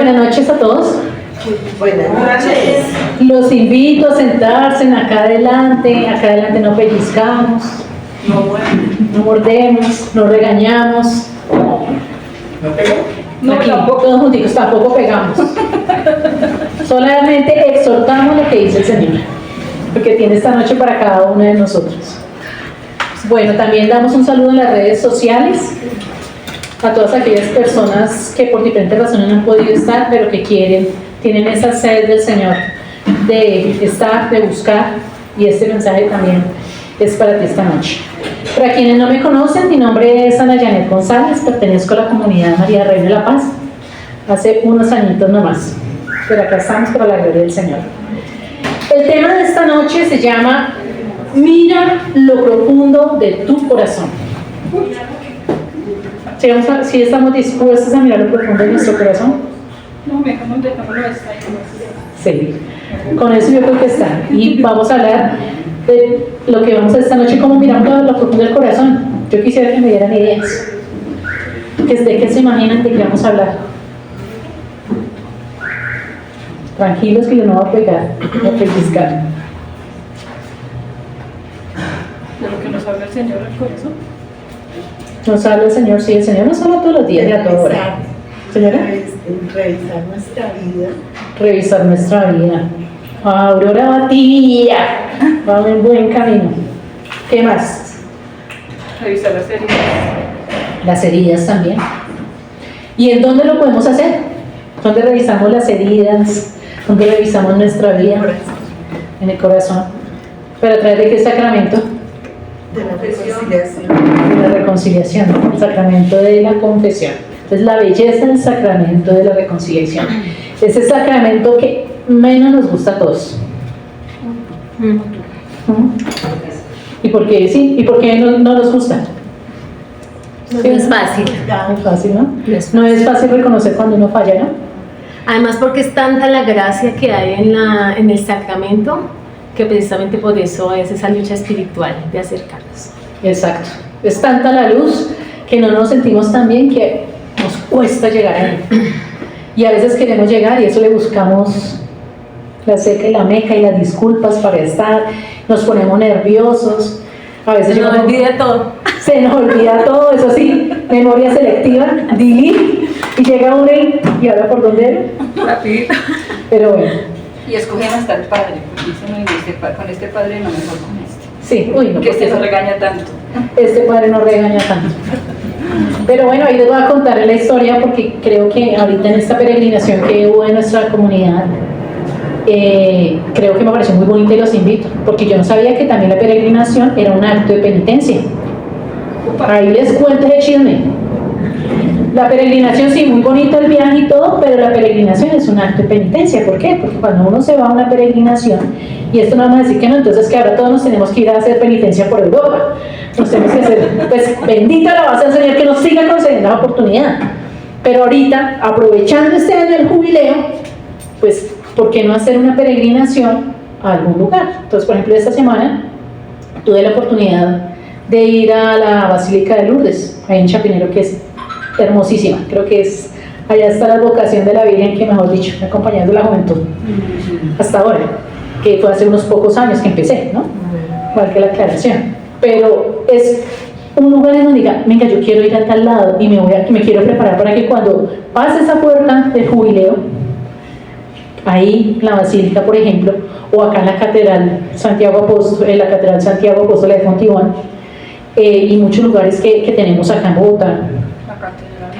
buenas noches a todos. Buenas noches. Los invito a sentarse acá adelante no pellizcamos, no mordemos, no regañamos. No, Aquí, tampoco. todos juntitos, tampoco pegamos. Solamente exhortamos lo que dice el Señor, porque tiene esta noche para cada uno de nosotros. Bueno, también damos un saludo en las redes sociales a todas aquellas personas que por diferentes razones no han podido estar, pero que tienen esa sed del Señor de estar, de buscar, y este mensaje también es para ti esta noche. Para quienes no me conocen, mi nombre es Ana Janet González, pertenezco a la comunidad María Reina de la Paz, hace unos añitos nomás, pero acá estamos para la gloria del Señor. El tema de esta noche se llama Mira lo profundo de tu corazón. Si estamos dispuestos a mirar lo profundo de nuestro corazón. No, dejámoslo estar. Sí, con eso yo creo que está. Y vamos a hablar de lo que vamos a esta noche, cómo miramos lo profundo del corazón. Yo quisiera que me dieran ideas. ¿De qué se imaginan de qué vamos a hablar? Tranquilos que yo no voy a pegar, voy a pellizcar. De lo que nos habla el Señor al corazón. Nos habla el Señor, sí, el Señor nos habla todos los días y a toda hora. Señora, Revisar nuestra vida. revisar nuestra vida. Aurora Batilla, vamos en buen camino. ¿Qué más? Revisar las heridas. Las heridas también. ¿Y en dónde lo podemos hacer? ¿Dónde revisamos las heridas? ¿Dónde revisamos nuestra vida? En el corazón. ¿Pero a través de qué sacramento? De la reconciliación. De la reconciliación, el sacramento de la confesión. Entonces, la belleza del sacramento de la reconciliación. Ese sacramento que menos nos gusta a todos. ¿Y por qué sí? ¿Y por qué no nos gusta? No es fácil. No es fácil, ¿no? No es fácil reconocer cuando uno falla, ¿no? Además porque es tanta la gracia que hay en el sacramento que precisamente por eso es esa lucha espiritual de acercarnos. Exacto. Es tanta la luz que no nos sentimos tan bien que nos cuesta llegar ahí. Y a veces queremos llegar y eso le buscamos la seca y la meca y las disculpas para estar, nos ponemos nerviosos. A veces Se nos olvida todo. Se nos olvida todo, eso sí, memoria selectiva, delete, y llega uno y ahora por dónde era. Rapidito. Pero bueno, Y escogen hasta el padre, porque dicen, no, con este padre no, mejor con este. sí, uy, no, Que porque este no regaña tanto. este padre no regaña tanto. Pero bueno, ahí les voy a contar la historia porque creo que ahorita en esta peregrinación que hubo en nuestra comunidad, creo que me pareció muy bonita y los invito, porque yo no sabía que también la peregrinación era un acto de penitencia. Ahí les cuento ese chisme. La peregrinación, sí, muy bonito el viaje y todo, pero la peregrinación es un acto de penitencia. ¿Por qué? Porque cuando uno se va a una peregrinación, y esto no vamos a decir que no, entonces que ahora todos nos tenemos que ir a hacer penitencia por Europa. Nos tenemos que hacer, pues bendita la base del Señor que nos siga concediendo la oportunidad. Pero ahorita, aprovechando este año del jubileo, pues, ¿por qué no hacer una peregrinación a algún lugar? Entonces, por ejemplo, esta semana tuve la oportunidad de ir a la Basílica de Lourdes, ahí en Chapinero, que es hermosísima. Creo que es, allá está la vocación de la Virgen, que mejor dicho, acompañando la juventud hasta ahora, que fue hace unos pocos años que empecé, ¿no? Igual que la aclaración. Pero es un lugar en donde diga, venga, yo quiero ir a tal lado y me quiero preparar para que cuando pase esa puerta del jubileo, ahí en la Basílica, por ejemplo, o acá en la Catedral Santiago Apóstol, en la Catedral Santiago Apóstol de Fontibón, y muchos lugares que tenemos acá en Bogotá,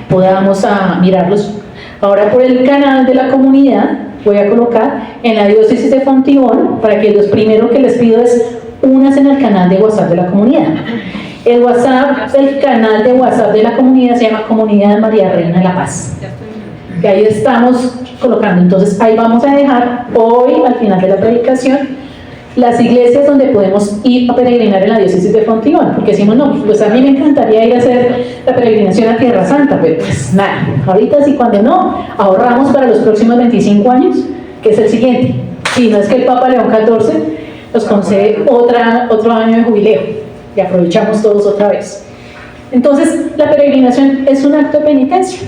podamos a mirarlos. Ahora por el canal de la comunidad voy a colocar en la diócesis de Fontibón, para que los primeros que les pido es únanse en el canal de WhatsApp de la comunidad. El WhatsApp, el canal de WhatsApp de la comunidad se llama Comunidad María Reina de la Paz. Que ahí estamos colocando. Entonces ahí vamos a dejar hoy, al final de la predicación, las iglesias donde podemos ir a peregrinar en la diócesis de Fontibón, porque decimos, no, pues a mí me encantaría ir a hacer la peregrinación a Tierra Santa, pero pues nada, ahorita sí, cuando no, ahorramos para los próximos 25 años, que es el siguiente. Si no es que el Papa León XIV nos concede otro año de jubileo, y aprovechamos todos otra vez. Entonces, la peregrinación es un acto de penitencia.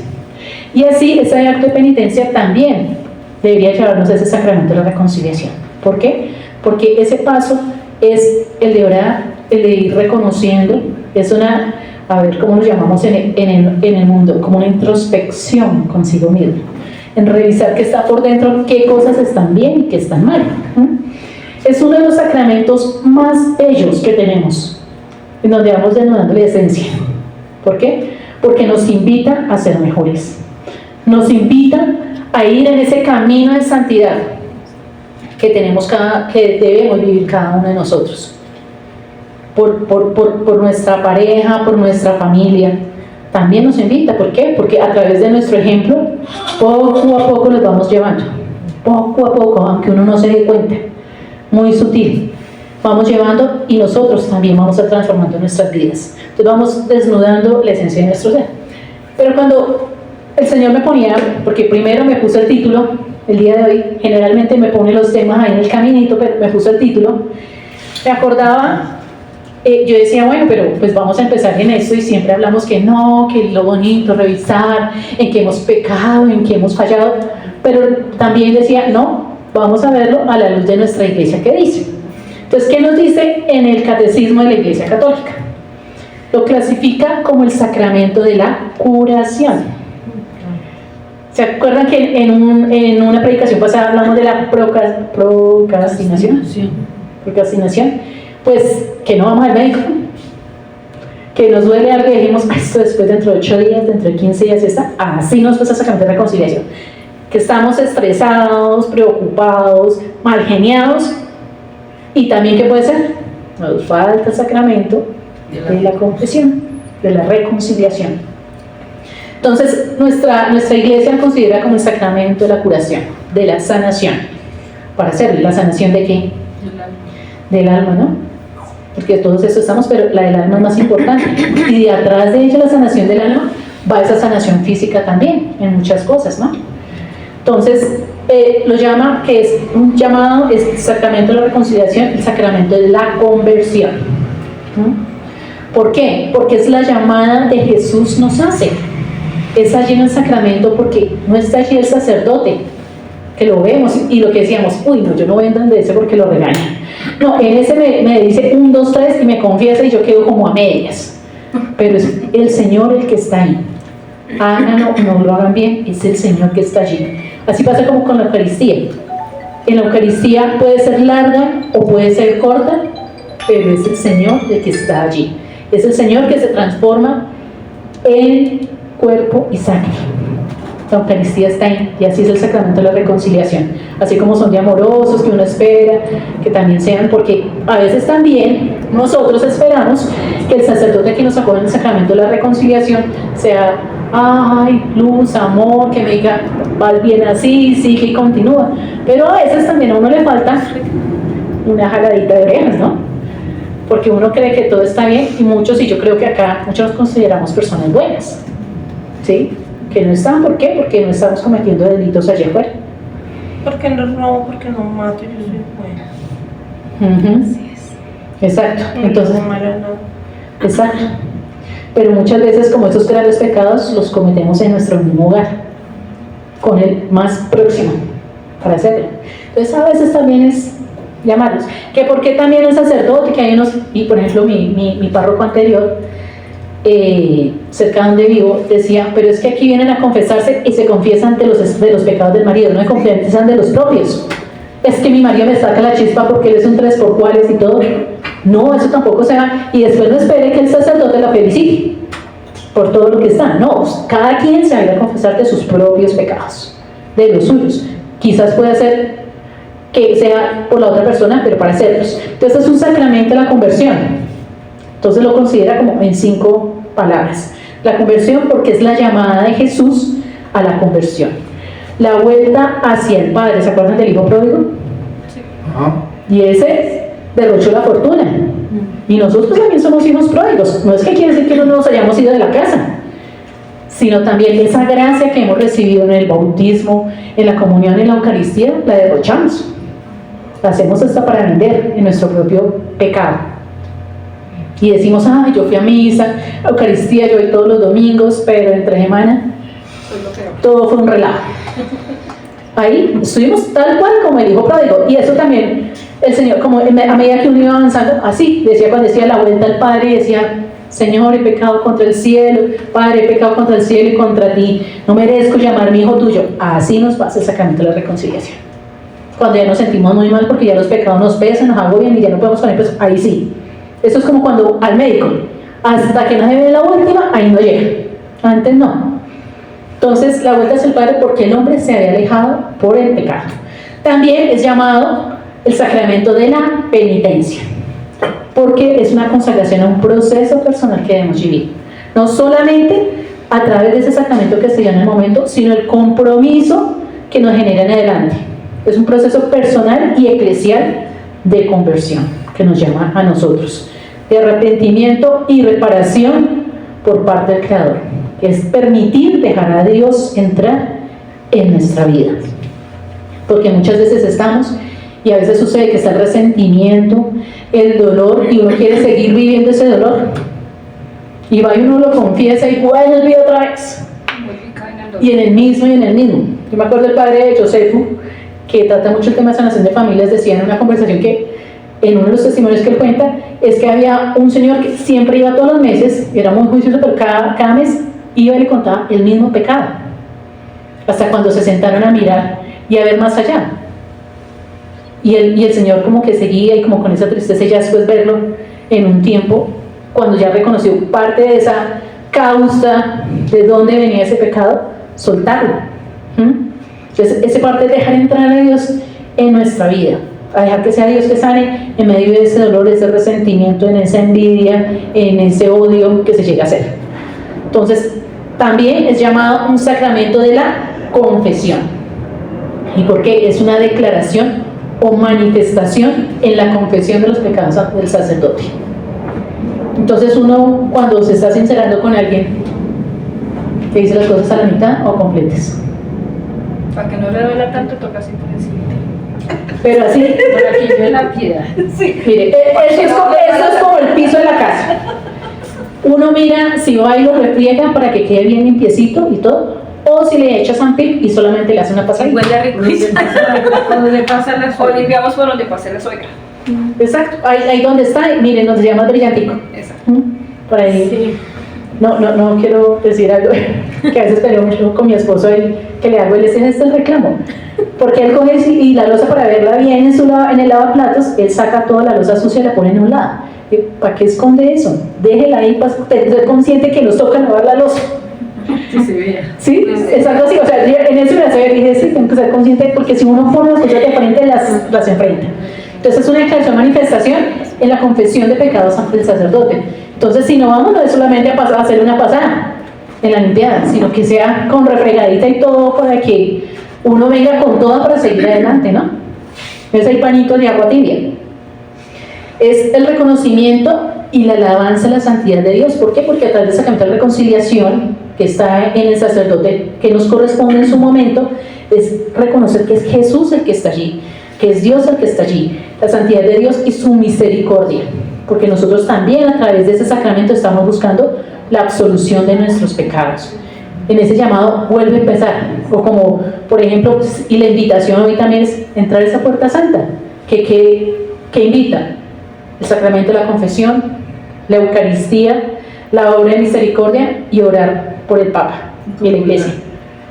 Y así, ese acto de penitencia también debería llevarnos a ese sacramento de la reconciliación. ¿Por qué? Porque ese paso es el de orar, el de ir reconociendo, es una, a ver cómo lo llamamos en el mundo, como una introspección consigo mismo, en revisar qué está por dentro, qué cosas están bien y qué están mal. Es uno de los sacramentos más bellos que tenemos, en donde vamos desnudando la esencia. ¿Por qué? Porque nos invita a ser mejores, nos invita a ir en ese camino de santidad que debemos vivir cada uno de nosotros, por nuestra pareja, por nuestra familia. También nos invita, ¿por qué? Porque a través de nuestro ejemplo, poco a poco los vamos llevando, poco a poco, aunque uno no se dé cuenta, muy sutil, vamos llevando y nosotros también vamos a transformando nuestras vidas. Entonces vamos desnudando la esencia de nuestro ser. Pero cuando el Señor me ponía, porque primero me puso el título, el día de hoy, generalmente me pone los temas ahí en el caminito, pero me puso el título, me acordaba, yo decía, bueno, pero pues vamos a empezar en esto y siempre hablamos que no, que lo bonito, revisar, en que hemos pecado, en que hemos fallado, pero también decía, no, vamos a verlo a la luz de nuestra iglesia, ¿qué dice? Entonces, ¿qué nos dice en el catecismo de la Iglesia Católica? Lo clasifica como el sacramento de la curación. ¿Se acuerdan que en una predicación pasada hablamos de la procrastinación? Procrastinación. Pues que no vamos al médico, que nos duele algo y dijimos, esto después dentro de 8 días, dentro de 15 días, está. Así nos pasa el sacramento de reconciliación. Que estamos estresados, preocupados, mal geniados, y también, ¿qué puede ser? Nos falta el sacramento de la confesión, de la reconciliación. Entonces, nuestra iglesia considera como el sacramento de la curación, de la sanación. Para hacer la sanación de qué? Del alma, ¿no? Porque todos eso estamos, pero la del alma es más importante. Y de atrás de ella, la sanación del alma, va esa sanación física también, en muchas cosas, ¿no? Entonces, lo llama, que es un llamado, es el sacramento de la reconciliación, el sacramento de la conversión. ¿Por qué? Porque es la llamada de Jesús nos hace. Es allí en el sacramento porque no está allí el sacerdote, que lo vemos y lo que decíamos, uy, no, yo no voy a entender ese porque lo regañan. No, en ese me dice 1, 2, 3 y me confiesa y yo quedo como a medias. Pero es el Señor el que está ahí. Háganlo o no lo hagan bien, es el Señor que está allí. Así pasa como con la Eucaristía. En la Eucaristía puede ser larga o puede ser corta, pero es el Señor el que está allí. Es el Señor que se transforma en cuerpo y sangre. La Eucaristía está ahí, y así es el sacramento de la reconciliación. Así como son de amorosos, que uno espera, que también sean, porque a veces también nosotros esperamos que el sacerdote que nos acoge en el sacramento de la reconciliación sea, ay, luz, amor, que me diga, vas bien así, sigue y continúa. Pero a veces también a uno le falta una jaladita de orejas, ¿no? Porque uno cree que todo está bien, y muchos, y yo creo que acá muchos nos consideramos personas buenas, ¿sí? Que no están, ¿por qué? Porque no estamos cometiendo delitos allá afuera. Porque no robo, porque no mato, yo soy buena. Así es. Exacto. Entonces, no mala, no. exacto. Pero muchas veces, como estos grandes pecados, los cometemos en nuestro mismo hogar, con el más próximo, para hacerlo. Entonces, a veces también es llamarlos. Que por qué también el sacerdote, que hay unos, y por ejemplo, mi párroco anterior, cerca donde vivo, decía, pero es que aquí vienen a confesarse y se confiesan de los pecados del marido, no se confiesan de los propios. Es que mi marido me saca la chispa porque él es un 3x4 y todo. No, eso tampoco se va. Y después no espere que el sacerdote la felicite por todo lo que está. No, cada quien se va a ir a confesar de sus propios pecados, de los suyos. Quizás puede ser que sea por la otra persona, pero para hacerlos. Entonces es un sacramento de la conversión. Entonces lo considera como en 5 palabras. La conversión, porque es la llamada de Jesús a la conversión. La vuelta hacia el Padre. ¿Se acuerdan del hijo pródigo? Sí. Y ese derrochó la fortuna. Y nosotros también somos hijos pródigos. No es que quiere decir que no nos hayamos ido de la casa, sino también esa gracia que hemos recibido en el bautismo, en la comunión, en la Eucaristía, la derrochamos. La hacemos hasta para vender en nuestro propio pecado. Y decimos, yo fui a misa, Eucaristía, yo voy todos los domingos, pero entre semana, Todo fue un relajo. Ahí estuvimos tal cual como el hijo pródigo. Y eso también, el Señor, como a medida que uno iba avanzando, así, decía cuando decía la vuelta al Padre, y decía: Señor, he pecado contra el cielo, Padre, he pecado contra el cielo y contra ti, no merezco llamarme hijo tuyo. Así nos pasa el sacramento de la reconciliación. Cuando ya nos sentimos muy mal porque ya los pecados nos pesan, nos agobian y ya no podemos con ellos, ahí sí. Eso es como cuando al médico, hasta que no se ve la última, ahí no llega. Antes no. Entonces, la vuelta hacia el Padre porque el hombre se había alejado por el pecado. También es llamado el sacramento de la penitencia, porque es una consagración a un proceso personal que debemos vivir. No solamente a través de ese sacramento que se dio en el momento, sino el compromiso que nos genera en adelante. Es un proceso personal y eclesial de conversión que nos llama a nosotros, de arrepentimiento y reparación por parte del Creador. Es permitir dejar a Dios entrar en nuestra vida, porque muchas veces estamos, y a veces sucede que está el resentimiento, el dolor, y uno quiere seguir viviendo ese dolor, y va y uno lo confiesa y vuelve el vida otra vez, y en el mismo. Yo me acuerdo del padre de Josefo, que trata mucho el tema de sanación de familias, decía en una conversación que en uno de los testimonios que él cuenta, es que había un señor que siempre iba todos los meses, era muy juicioso, pero cada mes iba y le contaba el mismo pecado, hasta cuando se sentaron a mirar y a ver más allá. Y el Señor como que seguía, y como con esa tristeza, ya después verlo en un tiempo, cuando ya reconoció parte de esa causa, de dónde venía ese pecado, soltarlo. Entonces, esa parte es dejar entrar a Dios en nuestra vida, a dejar que sea Dios que sane en medio de ese dolor, ese resentimiento, en esa envidia, en ese odio que se llega a hacer. Entonces, también es llamado un sacramento de la confesión. ¿Y por qué? Es una declaración o manifestación en la confesión de los pecados del sacerdote. Entonces, uno cuando se está sincerando con alguien, ¿te dice las cosas a la mitad o completas? Para que no le duela tanto, toca así por encima. Pero así, Por aquí yo la piedad. Sí. mire, eso es como el piso de la casa. Uno mira si va y lo refriega para que quede bien limpiecito y todo, o si le echa Sanpil y solamente le hace una pasadita. Huele rico. Donde pasa la O limpiamos por donde pase la suegra. Exacto, ahí donde está, miren, donde se llama brillantico. Exacto. Por ahí. Sí. No quiero decir algo que a veces peleo mucho con mi esposo, que le hago, él dice: este es el reclamo, porque él coge y la loza, para verla bien en el lavaplatos, él saca toda la loza sucia y la pone en un lado. ¿Para qué esconde eso? Déjela ahí para ser consciente que nos toca lavar la loza. Sí, se ve. ¿Sí? Exacto, así. O sea, en eso me dije: sí, tengo que ser consciente, porque si uno pone las cosas de frente, las enfrenta. Entonces, es una declaración, manifestación en la confesión de pecados ante el sacerdote. Entonces, si no vamos, no es solamente a hacer una pasada en la limpiada, sino que sea con refregadita y todo, para que uno venga con toda para seguir adelante, ¿no? Entonces, hay pañitos de agua tibia. Es el reconocimiento y la alabanza a la santidad de Dios. ¿Por qué? Porque a través del sacramento de reconciliación, que está en el sacerdote, que nos corresponde en su momento, es reconocer que es Jesús el que está allí, que es Dios el que está allí, la santidad de Dios y su misericordia, porque nosotros también a través de ese sacramento estamos buscando la absolución de nuestros pecados. En ese llamado vuelve a empezar, o como por ejemplo, y la invitación hoy también es entrar a esa puerta santa, que invita el sacramento de la confesión, la Eucaristía, la obra de misericordia y orar por el Papa y la Iglesia.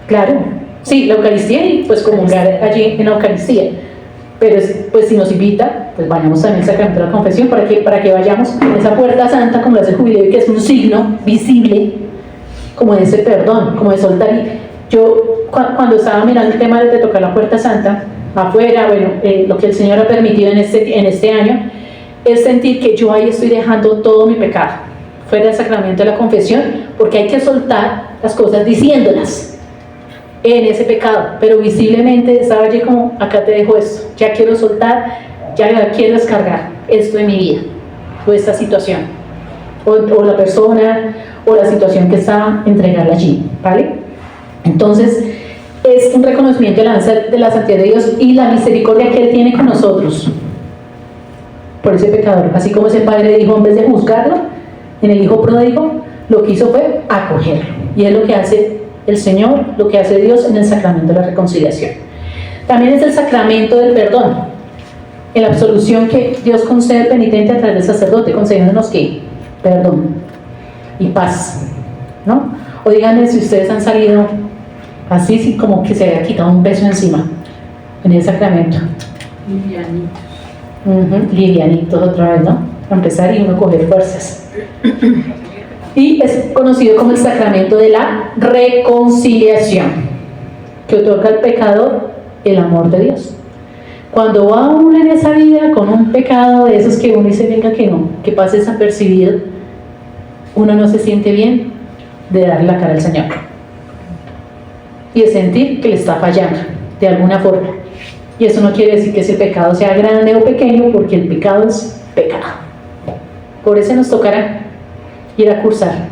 Claro, sí, la Eucaristía y pues comulgar allí en la Eucaristía. Pero pues si nos invita, pues vayamos también al sacramento de la confesión para que vayamos en esa puerta santa, como lo hace el jubileo, que es un signo visible, como de ese perdón, como de soltar. Y yo cuando estaba mirando el tema de tocar la puerta santa, afuera, bueno, lo que el Señor ha permitido en este año, es sentir que yo ahí estoy dejando todo mi pecado, fuera del sacramento de la confesión, porque hay que soltar las cosas diciéndolas en ese pecado, pero visiblemente estaba allí como: acá te dejo esto, ya quiero soltar, ya quiero descargar esto de mi vida, o esta situación, o la persona, o la situación que está, entregarla allí, ¿vale? Entonces, es un reconocimiento de la santidad de Dios y la misericordia que Él tiene con nosotros, por ese pecador. Así como ese padre dijo, en vez de juzgarlo, en el hijo pródigo, lo que hizo fue acogerlo, y es lo que hace el Señor, lo que hace Dios en el sacramento de la reconciliación. También es el sacramento del perdón, en la absolución que Dios concede al penitente a través del sacerdote, concediéndonos que perdón y paz, ¿no? O díganme si ustedes han salido así, sí, como que se haya quitado un peso encima en el sacramento. Livianitos otra vez, ¿no? A empezar y uno coger fuerzas. Y es conocido como el sacramento de la reconciliación, que otorga al pecador el amor de Dios. Cuando va uno en esa vida con un pecado de esos que uno dice, venga que no, que pase desapercibido, uno no se siente bien de darle la cara al Señor y de sentir que le está fallando de alguna forma. Y eso no quiere decir que ese pecado sea grande o pequeño, porque el pecado es pecado. Por eso nos tocará ir a cursar.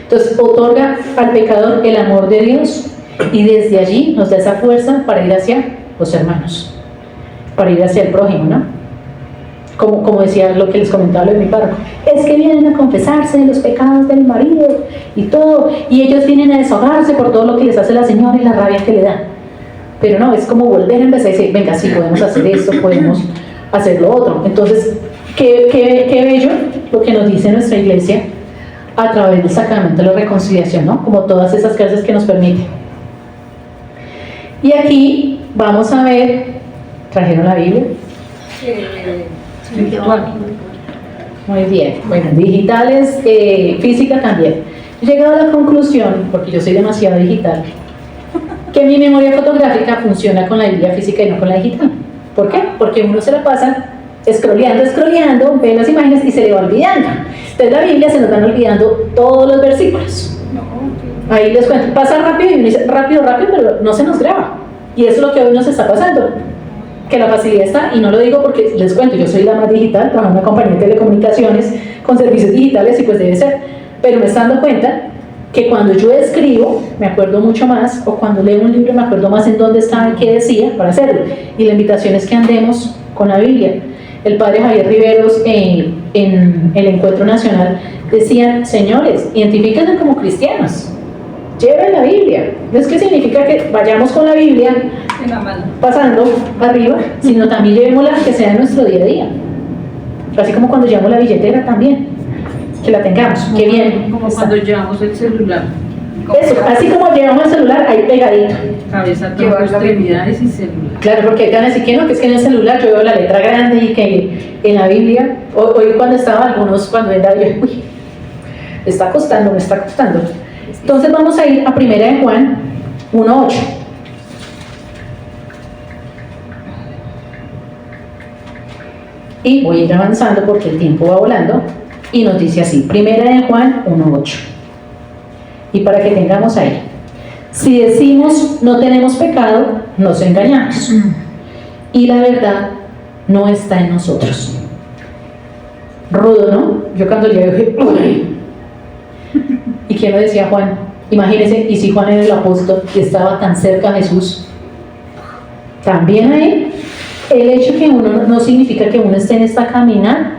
Entonces otorga al pecador el amor de Dios y desde allí nos da esa fuerza para ir hacia los hermanos, para ir hacia el prójimo, ¿no? Como decía lo que les comentaba lo de mi párroco, es que vienen a confesarse de los pecados del marido y todo, y ellos vienen a desahogarse por todo lo que les hace la señora y la rabia que le da. Pero no, es como volver a empezar a decir, venga, sí, podemos hacer esto, podemos hacer lo otro. Entonces, qué bello lo que nos dice nuestra iglesia a través del sacramento de la reconciliación, ¿no? Como todas esas clases que nos permiten. Y aquí vamos a ver, ¿trajeron la Biblia? Muy bien, bueno, digitales, física también. He llegado a la conclusión, porque yo soy demasiado digital, que mi memoria fotográfica funciona con la Biblia física y no con la digital. ¿Por qué? Porque uno se la pasa scrolleando, ve las imágenes y se le va olvidando. Entonces la Biblia se nos van olvidando todos los versículos. Ahí les cuento, pasa rápido y uno dice rápido, pero no se nos graba. Y eso es lo que hoy nos está pasando, que la facilidad está, y no lo digo porque les cuento, yo soy la más digital, trabajo en una compañía de telecomunicaciones con servicios digitales y pues debe ser, pero me estoy dando cuenta que cuando yo escribo me acuerdo mucho más, o cuando leo un libro me acuerdo más en dónde estaba y qué decía para hacerlo. Y la invitación es que andemos con la Biblia. El padre Javier Riveros en el Encuentro Nacional decía, señores, identifíquense como cristianos, lleven la Biblia. No es que significa que vayamos con la Biblia en la mano, pasando arriba, sino también llevémosla que sea en nuestro día a día. Así como cuando llevamos la billetera también, que la tengamos, que bien. como cuando llevamos el celular. Eso, así como llevamos el celular, ahí pegadito. Cabeza, todas extremidades y celular. Claro, porque van a decir que no, que es que en el celular yo veo la letra grande y que en la Biblia, hoy cuando estaba algunos, cuando era yo, uy, me está costando. Entonces vamos a ir a 1 de Juan 1:8. Y voy a ir avanzando porque el tiempo va volando. Y nos dice así, 1 de Juan 1:8. Y para que tengamos ahí, si decimos no tenemos pecado, nos engañamos. Y la verdad no está en nosotros. Rudo, ¿no? Yo cuando llegué dije, uy. ¿Y quién lo decía Juan? Imagínense, y si Juan era el apóstol y estaba tan cerca a Jesús, también ahí, el hecho que uno no significa que uno esté en esta caminata,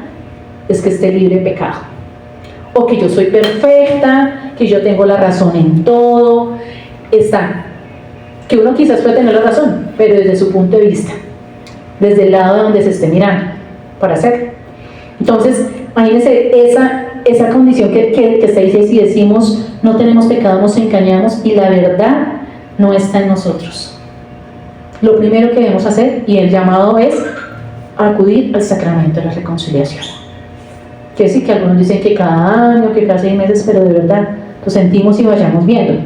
es que esté libre de pecado. O que yo soy perfecta, que yo tengo la razón en todo. Está, que uno quizás puede tener la razón, pero desde su punto de vista, desde el lado de donde se esté mirando, para hacerlo. Entonces, imagínense esa condición que está ahí, si decimos no tenemos pecado, nos engañamos y la verdad no está en nosotros. Lo primero que debemos hacer, y el llamado es acudir al sacramento de la reconciliación. Quiere decir que algunos dicen que cada año, que cada 6 meses, pero de verdad lo sentimos y vayamos viendo.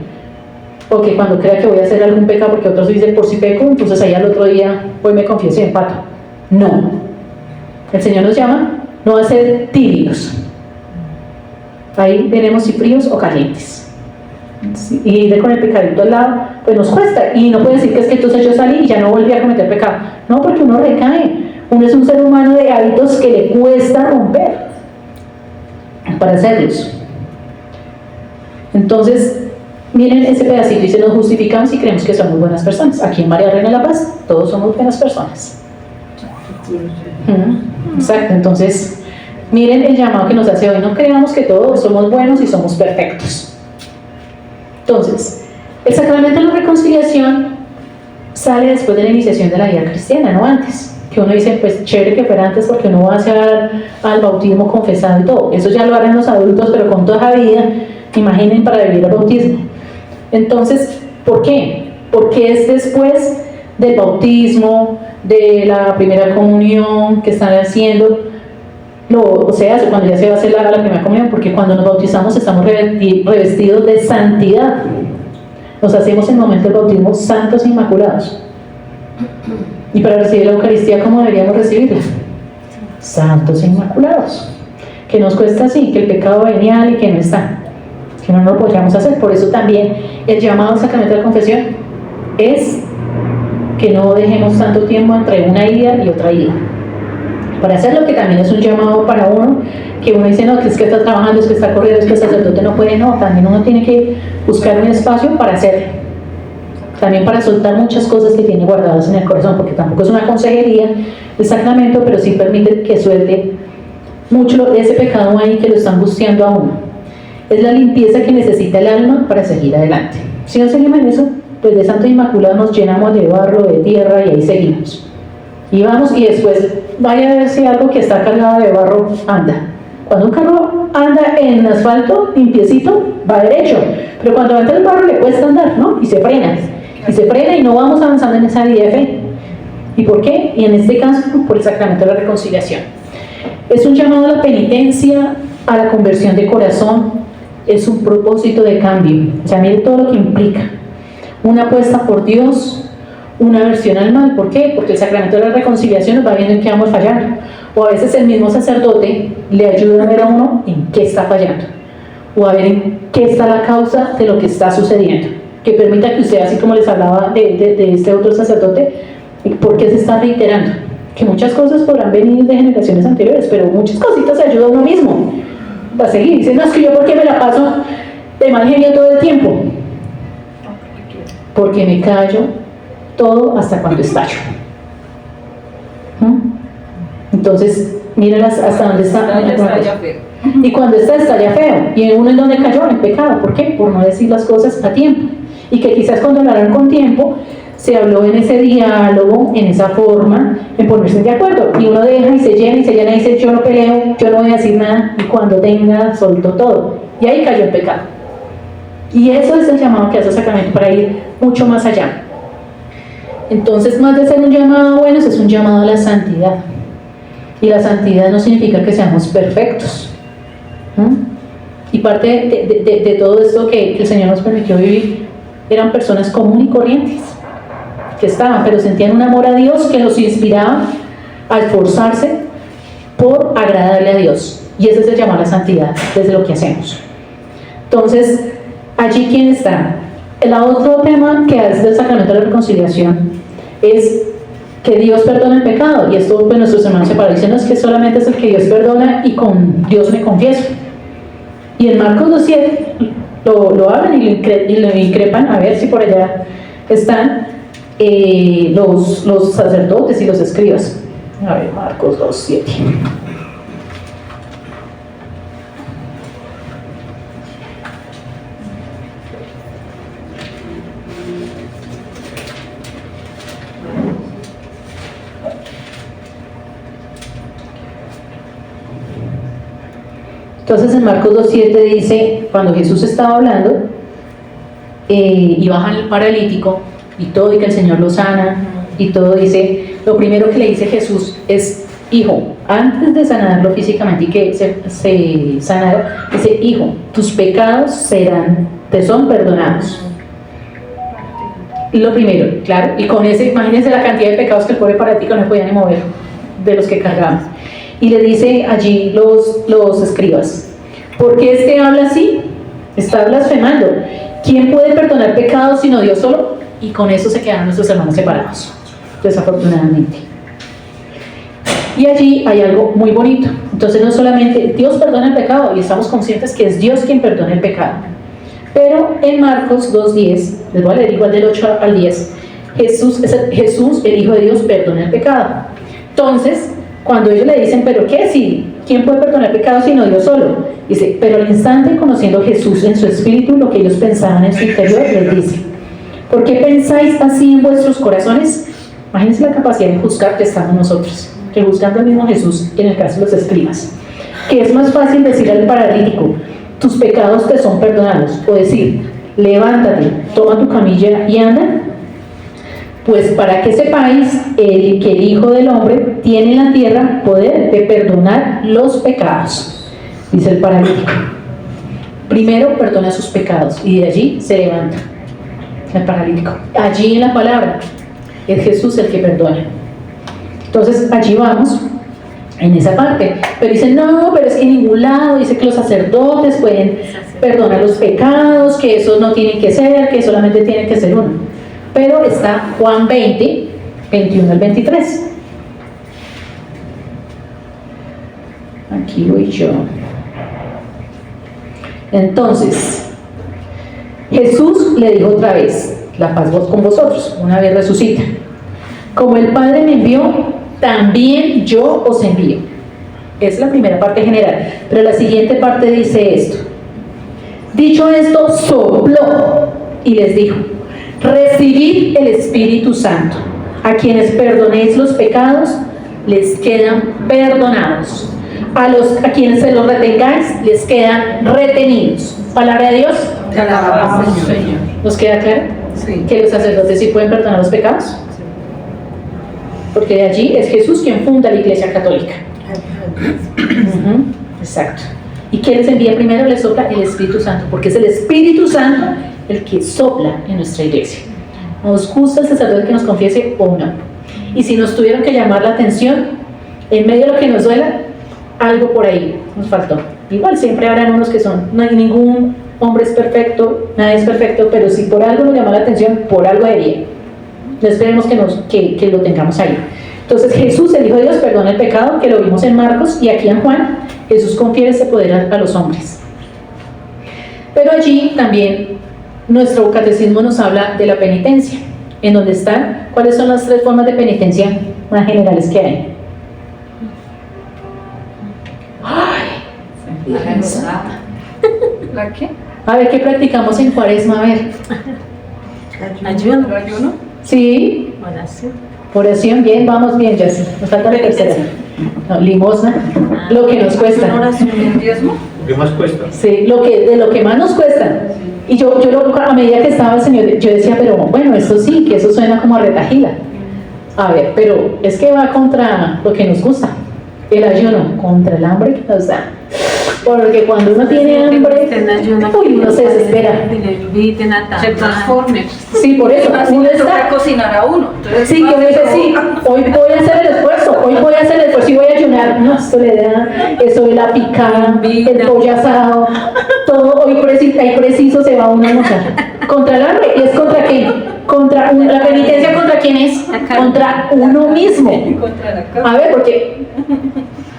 O que cuando crea que voy a hacer algún pecado, porque otros dicen por si peco, entonces ahí al otro día hoy me confieso y empato. No. El Señor nos llama no a ser tibios. Ahí veremos si fríos o calientes. Sí, y ir con el pecadito al lado, pues nos cuesta. Y no puede decir que es que entonces yo salí y ya no volví a cometer pecado. No, porque uno recae. Uno es un ser humano de hábitos que le cuesta romper para hacerlos. Entonces, miren ese pedacito, dice, nos justificamos y creemos que somos buenas personas. Aquí en María Reina de la Paz, todos somos buenas personas. Exacto, entonces, miren el llamado que nos hace hoy. No creamos que todos somos buenos y somos perfectos. Entonces, El sacramento de la reconciliación sale después de la iniciación de la vida cristiana, no antes. Que uno dice, pues chévere que fuera antes porque uno va hacia al bautismo confesado y todo. Eso ya lo harán los adultos, pero con toda la vida, imaginen para vivir el bautismo. Entonces, ¿por qué? Porque es después del bautismo, de la primera comunión que están haciendo, o sea, cuando ya se va a hacer la primera comunión, porque cuando nos bautizamos estamos revestidos de santidad. Nos hacemos en el momento del bautismo santos e inmaculados. Y para recibir la Eucaristía, ¿cómo deberíamos recibirla? Santos e inmaculados. Que nos cuesta así, que el pecado venial y que no está, que no lo podríamos hacer. Por eso también el llamado al sacramento de la confesión es que no dejemos tanto tiempo entre una ida y otra ida. Para hacerlo, que también es un llamado para uno, que uno dice, no, que es que está trabajando, es que está corriendo, es que el sacerdote no puede, no, también uno tiene que buscar un espacio para hacerlo. También para soltar muchas cosas que tiene guardadas en el corazón, porque tampoco es una consejería el sacramento, pero sí permite que suelte mucho ese pecado ahí que lo está angustiando a uno. Es la limpieza que necesita el alma para seguir adelante. Si no seguimos en eso, pues de santo inmaculado nos llenamos de barro, de tierra y ahí seguimos. Y vamos y después vaya a ver si algo que está cargado de barro anda. Cuando un carro anda en asfalto limpiecito, va derecho, pero cuando entra el barro le cuesta andar, ¿no? Y se frena y no vamos avanzando en esa vida de fe. ¿Y por qué? Y en este caso, por el sacramento de la reconciliación. Es un llamado a la penitencia, a la conversión de corazón, es un propósito de cambio. O sea, mire todo lo que implica. Una apuesta por Dios, una aversión al mal. ¿Por qué? Porque el sacramento de la reconciliación nos va viendo en qué vamos fallando. O a veces el mismo sacerdote le ayuda a ver a uno en qué está fallando. O a ver en qué está la causa de lo que está sucediendo. Que permita que usted, así como les hablaba de este otro sacerdote, ¿por qué se está reiterando? Que muchas cosas podrán venir de generaciones anteriores, pero muchas cositas se ayuda a uno mismo a seguir. Dice, no, es que yo ¿por qué me la paso de mal genio todo el tiempo? Porque me callo todo hasta cuando estallo. Entonces, miren hasta dónde está. Y cuando estalla feo. ¿Y uno en dónde cayó? En pecado. ¿Por qué? Por no decir las cosas a tiempo. Y que quizás cuando hablaron con tiempo, se habló en ese diálogo, en esa forma, en ponerse de acuerdo. Y uno deja y se llena y dice, yo no peleo, yo no voy a decir nada, y cuando tenga, soltó todo. Y ahí cayó el pecado. Y eso es el llamado que hace el sacramento, para ir mucho más allá. Entonces, más de ser un llamado bueno, es un llamado a la santidad. Y la santidad no significa que seamos perfectos. Y parte de todo esto que el Señor nos permitió vivir, eran personas comunes y corrientes, que estaban, pero sentían un amor a Dios que los inspiraba a esforzarse por agradarle a Dios. Y ese es el llamado a la santidad, desde lo que hacemos. Entonces, allí, ¿quién está? El otro tema que hace del sacramento de la reconciliación es que Dios perdona el pecado. Y esto, pues, nuestros hermanos separados dicen, no, es que solamente es el que Dios perdona y con Dios me confieso. Y en Marcos 2:7 lo hablan y lo increpan, a ver si por allá están los sacerdotes y los escribas. A ver, Marcos 2:7. Entonces en Marcos 2:7 dice, cuando Jesús estaba hablando, y baja el paralítico y todo, y que el Señor lo sana y todo, dice, lo primero que le dice Jesús es, hijo, antes de sanarlo físicamente y que se sanara, dice, hijo, tus pecados te son perdonados. Lo primero, claro, y con ese, imagínense la cantidad de pecados que el pobre paralítico no podía ni mover, de los que cargamos. Y le dice allí los escribas, ¿por qué es que habla así? Está blasfemando. ¿Quién puede perdonar pecados sino Dios solo? Y con eso se quedaron nuestros hermanos separados, desafortunadamente. Y allí hay algo muy bonito. Entonces no solamente Dios perdona el pecado, y estamos conscientes que es Dios quien perdona el pecado. Pero en Marcos 2:10, les voy a leer igual del 8 al 10, Jesús, el Hijo de Dios, perdona el pecado. Entonces, cuando ellos le dicen, ¿pero qué? Si, ¿quién puede perdonar pecados sino Dios solo? Dice, pero al instante, conociendo Jesús en su espíritu lo que ellos pensaban en su interior, les dice, ¿Por qué pensáis así en vuestros corazones? Imagínense la capacidad de juzgar que estamos nosotros, que juzgando al mismo Jesús en el caso de los escribas. Que es más fácil decir al paralítico, tus pecados te son perdonados, o decir, levántate, toma tu camilla y anda. Pues para que sepáis que el Hijo del Hombre tiene en la tierra poder de perdonar los pecados, dice el paralítico. Primero perdona sus pecados y de allí se levanta el paralítico. Allí en la palabra es Jesús el que perdona. Entonces allí vamos en esa parte. Pero dicen, no, pero es que en ningún lado dice que los sacerdotes pueden perdonar los pecados, que eso no tiene que ser, que solamente tiene que ser uno. Pero está Juan 20, 21 al 23. Aquí voy yo. Entonces, Jesús le dijo otra vez, la paz con vosotros, una vez resucita. Como el Padre me envió, también yo os envío. Es la primera parte general. Pero la siguiente parte dice esto. Dicho esto, sopló y les dijo, recibid el Espíritu Santo. A quienes perdonéis los pecados, les quedan perdonados. A quienes se los retengáis, les quedan retenidos. Palabra de Dios. Te alabamos, Señor. ¿Nos queda claro? Sí. Que los sacerdotes sí pueden perdonar los pecados. Porque de allí es Jesús quien funda la Iglesia Católica. Exacto. ¿Y quién les envía primero? Les sopla el Espíritu Santo, porque es el Espíritu Santo el que sopla en nuestra iglesia. Nos gusta el sacerdote que nos confiese o no. Y si nos tuvieron que llamar la atención, en medio de lo que nos duela, algo por ahí nos faltó. Igual siempre habrán unos que son, no hay ningún hombre es perfecto, nadie es perfecto, pero si por algo nos llama la atención, por algo debería. No esperemos que lo tengamos ahí. Entonces Jesús, el Hijo de Dios, perdona el pecado, que lo vimos en Marcos, y aquí en Juan, Jesús confiere ese poder a los hombres. Pero allí también nuestro catecismo nos habla de la penitencia, en donde están, ¿cuáles son las 3 formas de penitencia más generales que hay? ¿La qué? A ver, ¿qué practicamos en Cuaresma? A ver. Ayuno. ¿El ayuno? Sí, Oración. oración, bien, vamos bien, ya sí. Nos falta la tercera. No, limosna, lo que nos cuesta. ¿El diezmo? ¿Qué más cuesta? Sí, de lo que más nos cuesta. Y yo a medida que estaba el Señor, yo decía, pero bueno, esto sí, que eso suena como a retajila. A ver, pero es que va contra lo que nos gusta. El ayuno, contra el hambre que nos da. Porque cuando uno tiene hambre, uy, uno se desespera. Se transforme. Sí, por eso, Así uno le toca está... cocinar a uno. Entonces, Sí, que uno dice, sí, hoy voy a hacer el esfuerzo, y voy a ayunar. No, soledad, eso de la picada, el pollo asado, todo, ahí preciso se va uno a almorzar. Contra el hambre, ¿y es contra quién? La penitencia, ¿contra quién es? Contra uno mismo. contra la cama. A ver, porque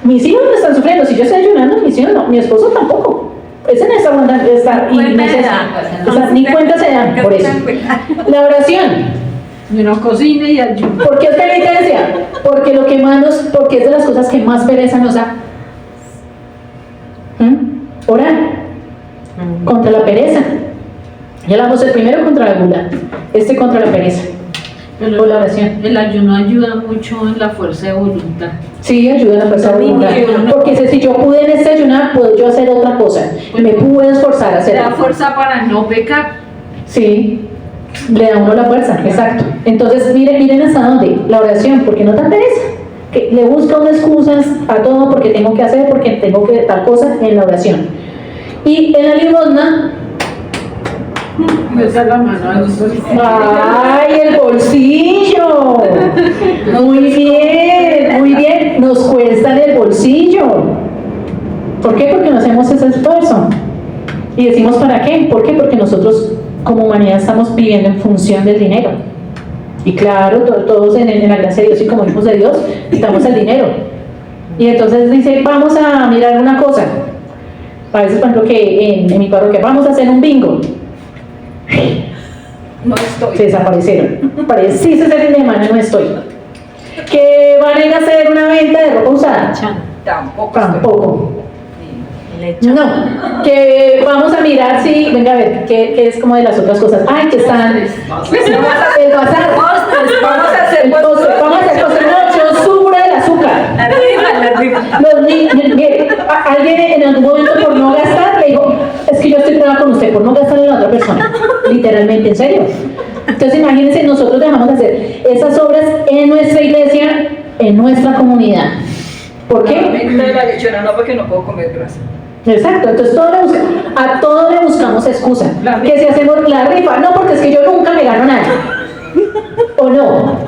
mis hijos no están sufriendo, si yo estoy ayunando, mis hijos no, mi esposo tampoco. Ese no está aguantando, ni cuenta se dan, por eso. La oración. Uno cocina y ayuda. ¿Por qué es penitencia? Porque porque es de las cosas que más pereza nos da. Orar contra la pereza. Ya hablamos el primero contra la gula, contra la pereza. O la oración. El ayuno ayuda mucho en la fuerza de voluntad. Sí, ayuda a la fuerza de voluntad. Porque si yo pude en este ayunar, puedo yo hacer otra cosa. Me puedo esforzar a hacer Da algo. fuerza para no pecar. Sí, le da a uno la fuerza, exacto. Entonces, miren hasta dónde, la oración, porque no tan pereza, que le busca unas excusas a todo porque tengo que hacer, porque tengo que tal cosa en la oración. Y en la limosna, Esa es la mano al bolsillo. ¡ay, el bolsillo! Muy bien, nos cuesta en el bolsillo. ¿Por qué? Porque no hacemos ese esfuerzo. Y decimos, ¿para qué? ¿Por qué? Porque nosotros como humanidad estamos viviendo en función del dinero. Y claro, todos en la gracia de Dios y como hijos de Dios, necesitamos el dinero. Y entonces dice, vamos a mirar una cosa. A veces, por ejemplo, que en mi parroquia, vamos a hacer un bingo. No estoy. Se desaparecieron. Preciso ese fin de semana no estoy. Que van a ir a hacer una venta de ropa usada. Tampoco. Tampoco. Estoy. No, que vamos a mirar si, venga a ver, ¿qué es como de las otras cosas? Ay, que están... El bazar. Vamos a hacer Vamos a hacer cosas. No, yo sufro del azúcar. Los niños, alguien en algún momento por no gastar le dijo, es que yo estoy prueba con usted por no gastar en la otra persona. Literalmente, en serio. Entonces imagínense, nosotros dejamos de hacer esas obras en nuestra iglesia, en nuestra comunidad. ¿Por qué? De la lechona no, porque no puedo comer grasa. Exacto, entonces a todo le buscamos excusa. Que si hacemos la rifa, no, porque es que yo nunca me gano nada. ¿O no?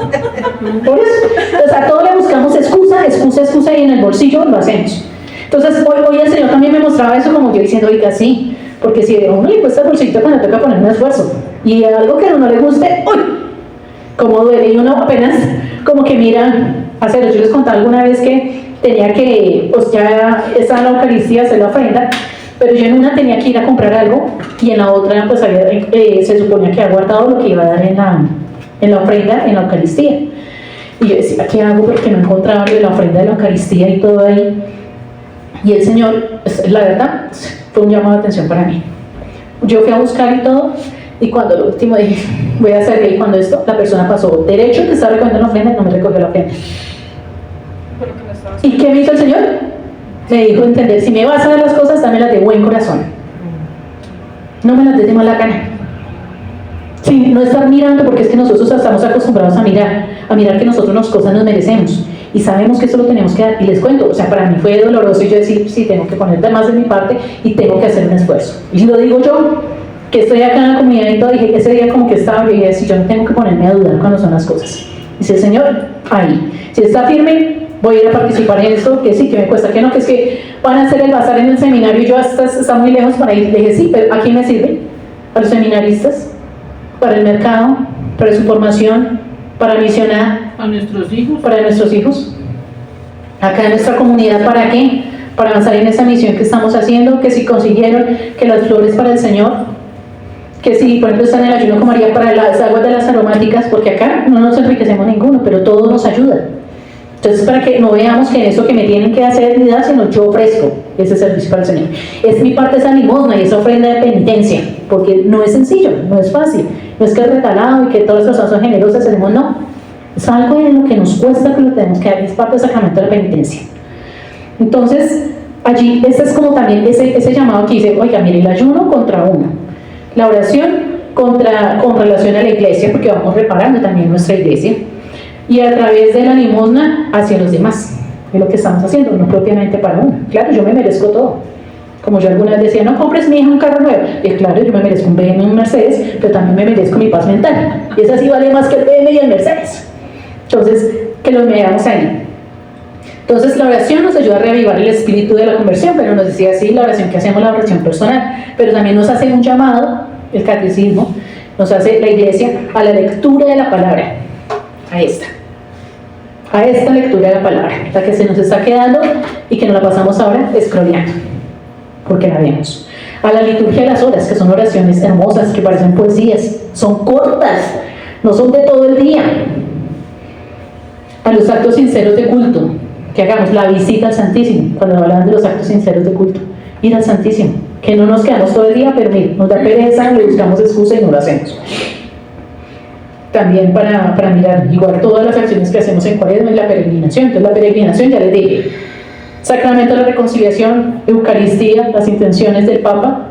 Por eso. Entonces a todo le buscamos excusa y en el bolsillo lo hacemos. Entonces hoy el Señor también me mostraba eso como yo diciendo, oiga, sí, porque si a uno le cuesta el bolsillo cuando toca poner un esfuerzo y algo que a uno no le guste, ¡uy! Como duele, y uno apenas como que mira, hacerlo. Yo les contaba alguna vez que tenía que, pues ya estaba en la Eucaristía, hacer la ofrenda, pero yo en una tenía que ir a comprar algo y en la otra pues se suponía que había guardado lo que iba a dar en la ofrenda, en la Eucaristía. Y yo decía, ¿qué hago? Porque no encontraba la ofrenda de la Eucaristía y todo ahí. Y el Señor, la verdad, fue un llamado de atención para mí. Yo fui a buscar y todo, y cuando lo último dije, voy a hacer, y cuando la persona pasó derecho, que estaba recogiendo la ofrenda, no me recogió la ofrenda. ¿Y qué me hizo el Señor? Me dijo entender, si me vas a dar las cosas, dámelas de buen corazón. No me las des de mala gana. Sí, no estar mirando, porque es que nosotros estamos acostumbrados a mirar que nosotros las cosas nos merecemos. Y sabemos que eso lo tenemos que dar. Y les cuento, o sea, para mí fue doloroso y yo decir, sí, tengo que poner más de mi parte y tengo que hacer un esfuerzo. Y lo digo yo, que estoy acá en la comunidad y todo, dije, ese día como que estaba, yo dije, si yo no tengo que ponerme a dudar cuando son las cosas. Dice el Señor, ahí. Si está firme, voy a ir a participar en esto, que sí, que me cuesta, que no, que es que van a hacer el bazar en el seminario y yo está muy lejos para ir. Le dije, sí, pero ¿a quién me sirve? ¿A los seminaristas? ¿Para el mercado? ¿Para su formación? ¿Para misionar? A nuestros hijos. ¿Para nuestros hijos? Acá en nuestra comunidad, ¿para qué? Para avanzar en esa misión que estamos haciendo, que si consiguieron que las flores para el Señor, que si por ejemplo están en el ayuno como María para las aguas de las aromáticas, porque acá no nos enriquecemos ninguno, pero todo nos ayuda. Entonces, para que no veamos que en eso que me tienen que hacer ni dar, sino yo ofrezco ese servicio para el Señor. Es mi parte esa limosna y esa ofrenda de penitencia, porque no es sencillo, no es fácil, no es que es regalado y que todas las personas son generosas, no. Es algo en lo que nos cuesta que lo tenemos que dar, es parte del sacramento de la penitencia. Entonces, allí, este es como también ese llamado que dice, oiga, mire, el ayuno contra uno, la oración con relación a la iglesia, porque vamos reparando también nuestra iglesia, y a través de la limosna hacia los demás, es lo que estamos haciendo, no propiamente para uno. Claro, yo me merezco todo. Como yo alguna vez decía, no compres mi hija un carro nuevo. Y claro, yo me merezco un BMW y un Mercedes, pero también me merezco mi paz mental. Y esa sí vale más que el BMW y el Mercedes. Entonces, que lo veamos ahí. Entonces, la oración nos ayuda a reavivar el espíritu de la conversión, pero nos decía así, la oración que hacemos, la oración personal, pero también nos hace un llamado, el catecismo, nos hace la iglesia a la lectura de la palabra, a esta lectura de la palabra, la que se nos está quedando y que nos la pasamos ahora scrolleando, porque la vemos. A la liturgia de las horas, que son oraciones hermosas, que parecen poesías, son cortas, no son de todo el día. A los actos sinceros de culto, que hagamos la visita al Santísimo, cuando hablan de los actos sinceros de culto, ir al Santísimo, que no nos quedamos todo el día, pero mire, nos da pereza, le buscamos excusa y no lo hacemos. También para mirar, igual todas las acciones que hacemos en Cuaresma y la peregrinación. Entonces la peregrinación, ya les dije, sacramento de la reconciliación, Eucaristía, las intenciones del Papa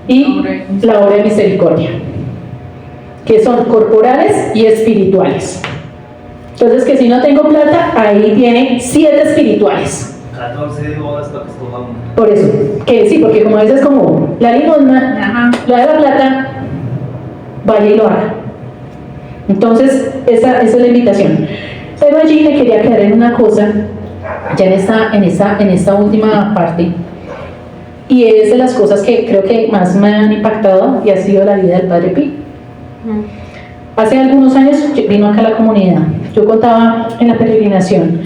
y la obra de misericordia, que son corporales y espirituales. Entonces, que si no tengo plata, ahí tiene 7 espirituales. 14 horas para que escojamos. Por eso, que sí, porque como a veces como la limosna, la de la plata, vaya y lo haga. Entonces, esa es la invitación. Pero allí me quería quedar en una cosa, ya en esta última parte, y es de las cosas que creo que más me han impactado y ha sido la vida del Padre Pío. Hace algunos años vino acá a la comunidad. Yo contaba en la peregrinación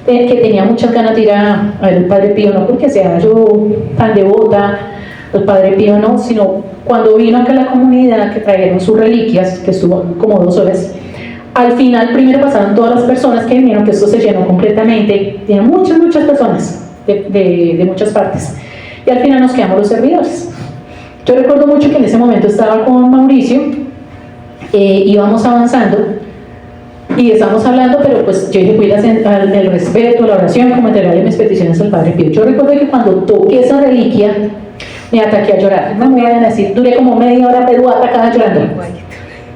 que tenía muchas ganas de ir a ver al Padre Pío, no porque sea yo tan devota al Padre Pío, no, sino cuando vino acá a la comunidad, que trajeron sus reliquias, que estuvo como 2 horas. Al final, primero pasaron todas las personas que vinieron, que esto se llenó completamente, tiene muchas personas de muchas partes. Y al final nos quedamos los servidores. Yo recuerdo mucho que en ese momento estaba con Mauricio, íbamos avanzando y estábamos hablando, pero pues yo dije, cuidas el respeto, la oración, como entregarle mis peticiones al Padre Pío. Yo recuerdo que cuando toqué esa reliquia, me ataqué a llorar. No me vayan a decir, duré como media hora pero atacada llorando.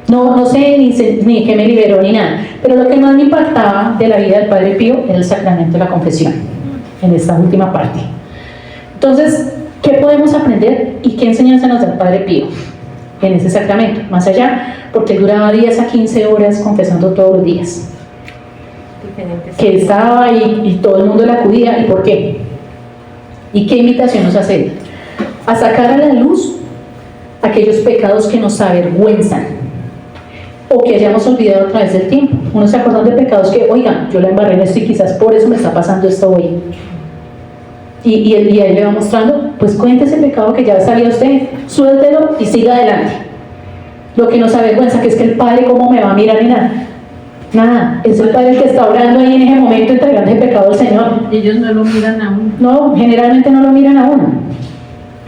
No sé ni que me liberó ni nada, pero lo que más me impactaba de la vida del Padre Pío era el sacramento de la confesión, en esta última parte. Entonces, ¿qué podemos aprender y qué enseñanza nos da el Padre Pío en ese sacramento? Más allá, porque él duraba 10 a 15 horas confesando todos los días. Que estaba ahí y todo el mundo le acudía. ¿Y por qué? ¿Y qué invitación nos hace él? A sacar a la luz aquellos pecados que nos avergüenzan o que hayamos olvidado a través del tiempo. Uno se acuerda de pecados que, oigan, yo la embarré en esto y quizás por eso me está pasando esto hoy. Y él le va mostrando, pues cuente ese pecado que ya sabía usted, suéltelo y siga adelante. Lo que nos avergüenza, que es que el Padre cómo me va a mirar y nada. Nada, es el Padre el que está orando ahí en ese momento entregando ese pecado al Señor. Y ellos no lo miran a uno. No, generalmente no lo miran a uno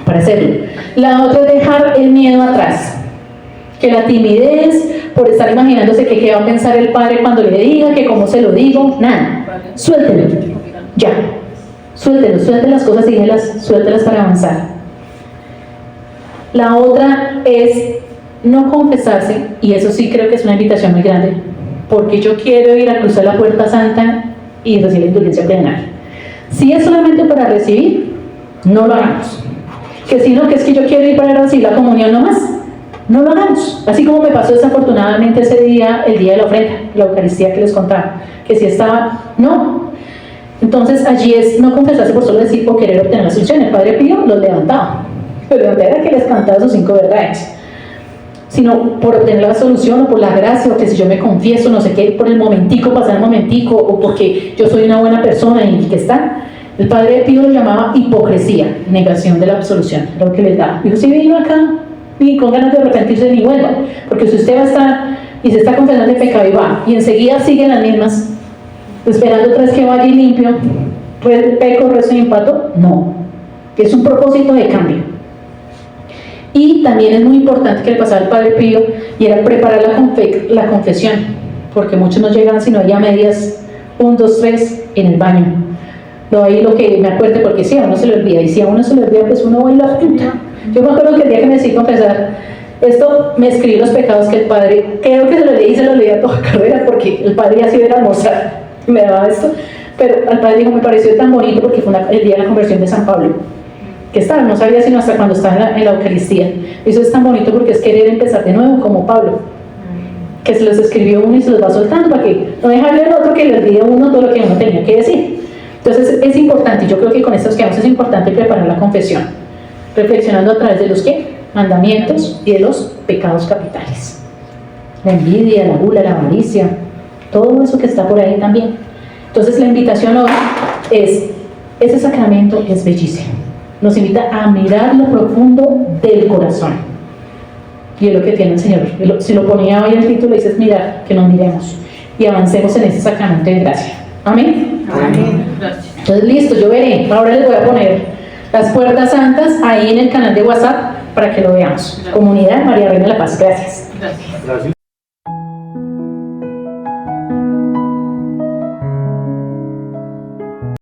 para hacerlo. La otra es dejar el miedo atrás. Que la timidez, por estar imaginándose que qué va a pensar el Padre cuando le diga, que cómo se lo digo, nada. Suéltelo, ya. Suelte las cosas y suéltelas para avanzar. La otra es no confesarse, y eso sí creo que es una invitación muy grande, porque yo quiero ir a cruzar la puerta santa y recibir indulgencia plenaria. Si es solamente para recibir, no lo hagamos. Que si no, que es que yo quiero ir para recibir la comunión nomás, no lo hagamos. Así como me pasó desafortunadamente ese día, el día de la ofrenda, la Eucaristía que les contaba, que si estaba, no. Entonces allí es no confesarse por solo decir o querer obtener la solución. El Padre Pío los levantaba, pero no era que les cantaba sus 5 verdades, sino por obtener la solución o por la gracia, o que si yo me confieso, no sé qué, por el momentico, pasar el momentico, o porque yo soy una buena persona y que está. El Padre Pío lo llamaba hipocresía, negación de la absolución, era lo que les daba. Dijo, si vino acá y con ganas de arrepentirse ni vuelva, porque si usted va a estar y se está confesando el pecado y va, y enseguida siguen las mismas, esperando otra vez que vaya y limpio, peco, rezo y empato, no, es un propósito de cambio. Y también es muy importante que le pasara al Padre Pío y era preparar la confesión, porque muchos no llegan sino ahí a medias 1, 2, 3 en el baño. No hay lo que me acuerde, porque si a uno se le olvida, y si a uno se le olvida, pues uno va y lo apunta. Yo me acuerdo que el día que me decidí confesar esto, me escribí los pecados que el Padre, creo que se los leí y se los leí a toda carrera, porque el Padre ya se iba a ir a almorzar, me daba esto, pero al Padre dijo, me pareció tan bonito porque fue el día de la conversión de San Pablo, que estaba, no sabía sino hasta cuando estaba en la Eucaristía. Eso es tan bonito porque es querer empezar de nuevo como Pablo, que se los escribió uno y se los va soltando para que no dejarle al otro que le olvide a uno todo lo que uno tenía que decir. Entonces es importante, yo creo que con estos quedamos, es importante preparar la confesión, reflexionando a través de los mandamientos y de los pecados capitales, la envidia, la gula, la avaricia, todo eso que está por ahí también. Entonces la invitación hoy es, ese sacramento es bellísimo, nos invita a mirar lo profundo del corazón, y es lo que tiene el Señor. Si lo ponía hoy en el título, dices mirar, que nos miremos y avancemos en ese sacramento de gracia. Amén. Amén. Gracias. Entonces listo, yo veré, ahora les voy a poner las puertas santas ahí en el canal de WhatsApp para que lo veamos. Comunidad María Reina de la Paz. Gracias. Gracias. Gracias.